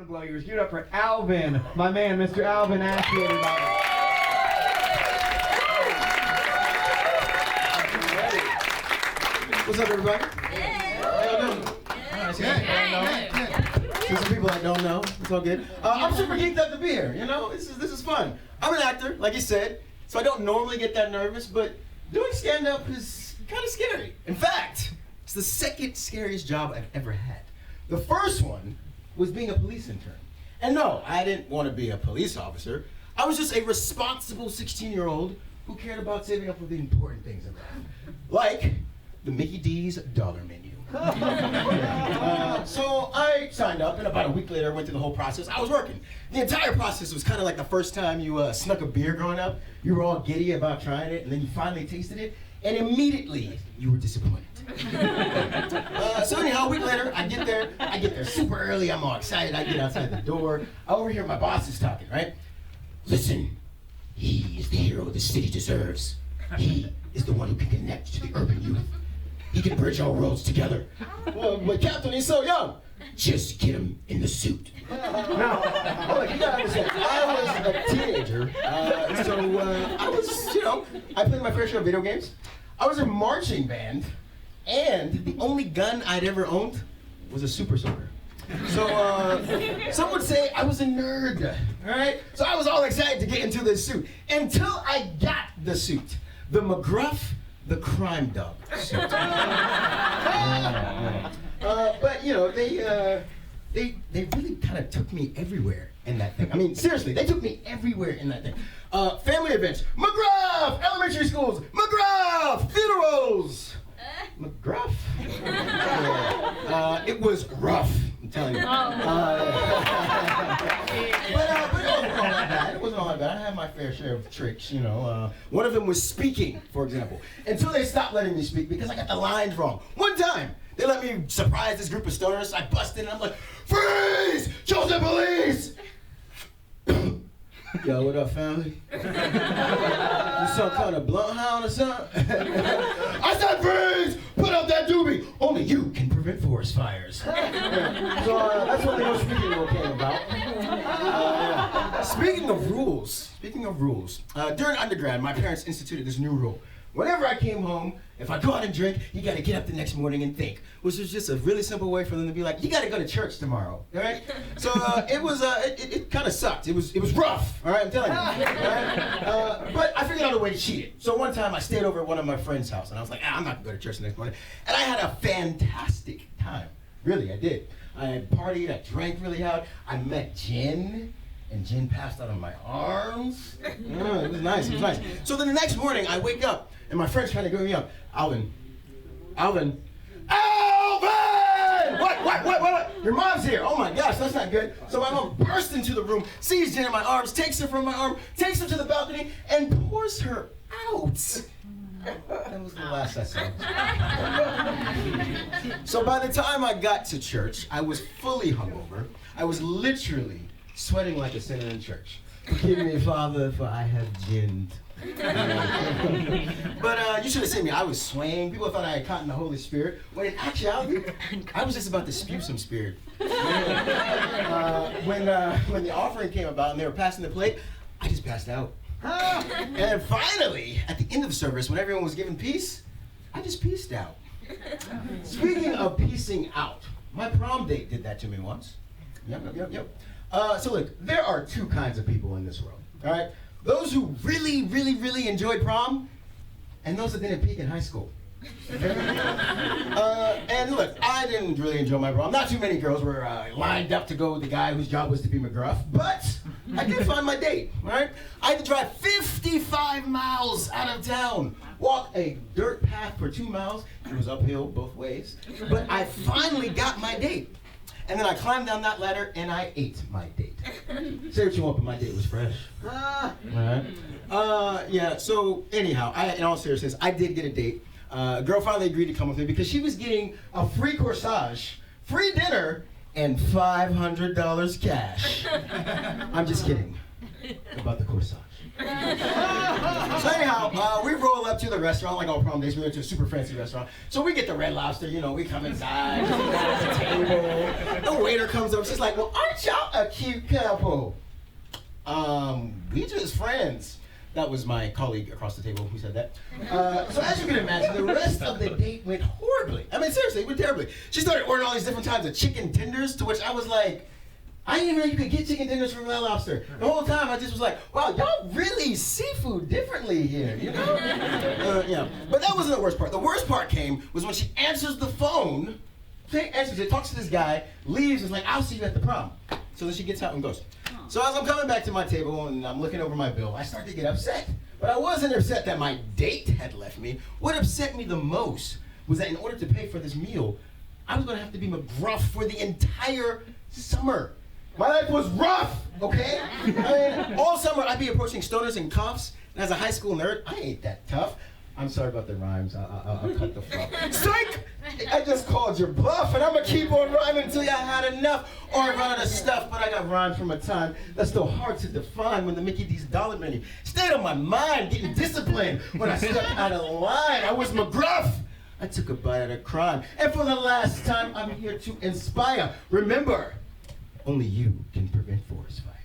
Glow-Yours. Give it up for Alvin, my man, Mr. Alvin Ashby, everybody. What's up, everybody? How y'all doing? See some people I don't know. It's all good. I'm super geeked up to be here. You know, this is fun. I'm an actor, like you said, so I don't normally get that nervous, but doing stand-up is kind of scary. In fact, it's the second scariest job I've ever had. The first one was being a police intern. And no, I didn't want to be a police officer. I was just a responsible 16-year-old who cared about saving up for the important things in life. Like the Mickey D's dollar menu. So I signed up, and about a week later, I went through the whole process. I was working. The entire process was kind of like the first time you snuck a beer growing up. You were all giddy about trying it, and then you finally tasted it, and immediately you were disappointed. So anyhow, a week later, I get there super early. I'm all excited. I get outside the door. I overhear my boss is talking, right? Listen, he is the hero the city deserves. He is the one who can connect to the urban youth. He can bridge our worlds together. Well, but Captain, he's so young. Just get him in the suit. Now, look, you gotta understand, I was a teenager, I was, I played my fair share of video games. I was in marching band, and the only gun I'd ever owned was a super soaker. So, some would say I was a nerd, all right? So I was all excited to get into this suit, until I got the suit. The McGruff, the crime dog suit. But they really kind of took me everywhere in that thing. I mean, seriously, they took me everywhere in that thing. Family events, McGruff, elementary schools, McGruff, funerals, McGruff. It was rough, I'm telling you. But it wasn't all that bad. I had my fair share of tricks, One of them was speaking, for example, until they stopped letting me speak because I got the lines wrong. One time, they let me surprise this group of stoners. I busted and I'm like, freeze! Chosen police! Yo, what up, family? You some kind of bloodhound or something? I said freeze! Put up that doobie! Only you can prevent forest fires. So that's what the no speaking rule came about. Speaking of rules, during undergrad, my parents instituted this new rule. Whenever I came home, if I go out and drink, you gotta get up the next morning and think, which was just a really simple way for them to be like, you gotta go to church tomorrow, all right? So it kind of sucked. It was rough, all right, I'm telling you. Right? But I figured out a way to cheat it. So one time I stayed over at one of my friend's house, and I was like, I'm not gonna go to church the next morning. And I had a fantastic time. Really, I did. I partied, I drank really hard. I met Jen. And Jen passed out on my arms. It was nice. So then the next morning, I wake up, and my friend's trying to get me up. Alvin! What? Your mom's here. Oh my gosh, that's not good. So my mom bursts into the room, sees Jen in my arms, takes her from my arm, takes her to the balcony, and pours her out. That was the last I saw. So by the time I got to church, I was fully hungover. I was literally sweating like a sinner in church. Forgive me, Father, for I have ginned. But you should have seen me. I was swaying. People thought I had caught in the Holy Spirit. When in actuality, I was just about to spew some spirit. When the offering came about and they were passing the plate, I just passed out. And finally, at the end of the service, when everyone was giving peace, I just peaced out. Speaking of peacing out, my prom date did that to me once. Yep. So look, there are two kinds of people in this world, all right? Those who really, really, really enjoyed prom, and those that didn't peak in high school. And look, I didn't really enjoy my prom. Not too many girls were lined up to go with the guy whose job was to be McGruff, but I did find my date, all right? I had to drive 55 miles out of town, walk a dirt path for 2 miles. It was uphill both ways, but I finally got my date. And then I climbed down that ladder and I ate my date. Say what you want, but my date was fresh. All right. So anyhow, in all seriousness, I did get a date. A girl finally agreed to come with me because she was getting a free corsage, free dinner, and $500 cash. I'm just kidding about the corsage. So anyhow, we roll up to the restaurant, like all prom days. We went to a super fancy restaurant. So we get the Red Lobster, we come inside, at the table. The waiter comes up, she's like, well, aren't y'all a cute couple. We just friends. That was my colleague across the table who said that. So as you can imagine, the rest of the date went horribly. I mean, seriously, it went terribly. She started ordering all these different types of chicken tenders, to which I was like, I didn't even know you could get chicken tenders from Red Lobster. The whole time I just was like, wow, y'all really seafood differently here, you know? Yeah. But that wasn't the worst part. The worst part came was when she answers the phone, answers it, talks to this guy, leaves, and is like, I'll see you at the prom. So then she gets out and goes. So as I'm coming back to my table and I'm looking over my bill, I start to get upset. But I wasn't upset that my date had left me. What upset me the most was that in order to pay for this meal, I was gonna have to be McGruff for the entire summer. My life was rough, okay? I mean, all summer I'd be approaching stoners and cuffs, and as a high school nerd, I ain't that tough. I'm sorry about the rhymes, I'll cut the fluff. Psych! I just called your bluff, and I'm gonna keep on rhyming until you had enough, or I run out of stuff, but I got rhymes from a time that's still hard to define when the Mickey D's dollar menu stayed on my mind, getting disciplined when I stepped out of line. I was McGruff. I took a bite out of crime, and for the last time, I'm here to inspire. Remember, only you can prevent forest fire.